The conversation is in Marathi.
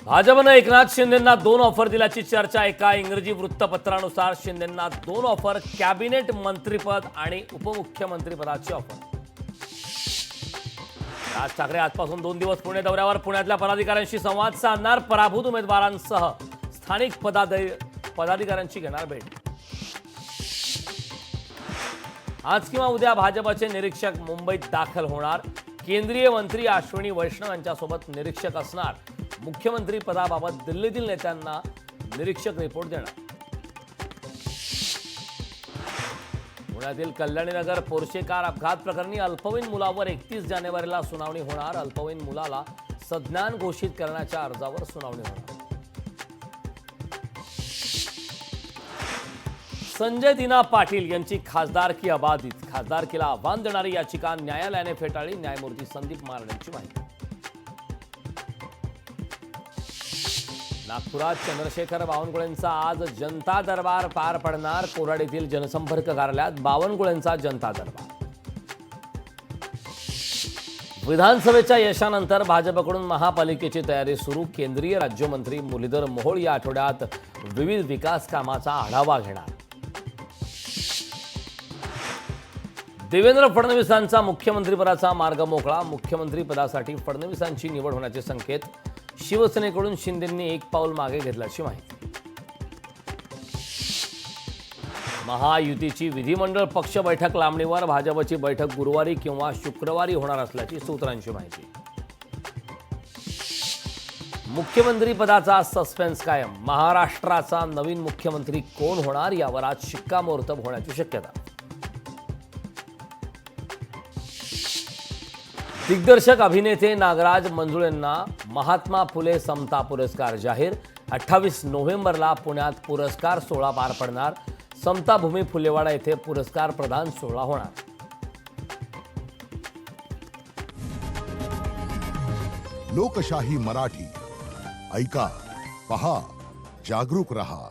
भाजपनं एकनाथ शिंदेंना 2 ऑफर दिल्याची चर्चा। एका इंग्रजी वृत्तपत्रानुसार शिंदेंना 2 ऑफर, कॅबिनेट मंत्रीपद आणि उपमुख्यमंत्रीपदाची ऑफर। राज ठाकरे आजपासून 2 दिवस पुणे दौऱ्यावर। पुण्यातल्या पदाधिकाऱ्यांशी संवाद साधणार। पराभूत उमेदवारांसह स्थानिक पदाधिकाऱ्यांची घेणार भेट। आज किंवा उद्या भाजपचे निरीक्षक मुंबईत दाखल होणार। केंद्रीय मंत्री अश्विनी वैष्णव यांच्यासोबत निरीक्षक असणार। मुख्यमंत्री पदाबाबत दिल्लीतील नेत्यांना निरीक्षक रिपोर्ट देणार। पुण्यातील कल्याणीनगर पोर्शे कार अपघात प्रकरणी अल्पवयीन मुलावर 31 जानेवारीला सुनावणी होणार। अल्पवयीन मुलाला सज्ञान घोषित करण्याच्या अर्जावर सुनावणी होणार। संजय दिना पाटील यांची खासदारकी अबाधित। खासदारकीला आव्हान देणारी याचिका न्यायालयाने फेटाळली। न्यायमूर्ती संदीप मारड्यांची माहिती। नागपुरात चंद्रशेखर बावनकुळेंचा आज जनता दरबार पार पडणार। कोराडीतील जनसंपर्क कार्यालयात बावनकुळेंचा जनता दरबार। विधानसभेच्या यशानंतर भाजपकडून महापालिकेची तयारी सुरू। केंद्रीय राज्यमंत्री मुरलीधर मोहोळ या आठवड्यात विविध विकास कामाचा आढावा घेणार। देवेंद्र फडणवीसांचा मुख्यमंत्रीपदाचा मार्ग मोकळा। मुख्यमंत्रीपदासाठी फडणवीसांची निवड होण्याचे संकेत। शिवसेनेकडून शिंदेंनी एक पाऊल मागे घेतल्याची माहिती। महायुतीची विधिमंडळ पक्ष बैठक लांबणीवर। भाजपची बैठक गुरुवारी किंवा शुक्रवारी होणार असल्याची सूत्रांची माहिती। मुख्यमंत्री पदाचा सस्पेन्स कायम। महाराष्ट्राचा नवीन मुख्यमंत्री कोण होणार यावर आज शिक्कामोर्तब होण्याची शक्यता। दिग्दर्शक अभिनेते नागराज मंजुळेंना महात्मा फुले समता पुरस्कार जाहीर। 28 नोव्हेंबरला पुण्यात पुरस्कार सोहळा पार पडणार। समता भूमी फुलेवाडा येथे पुरस्कार प्रदान सोहळा होणार। लोकशाही मराठी ऐका, पहा, जागरूक रहा।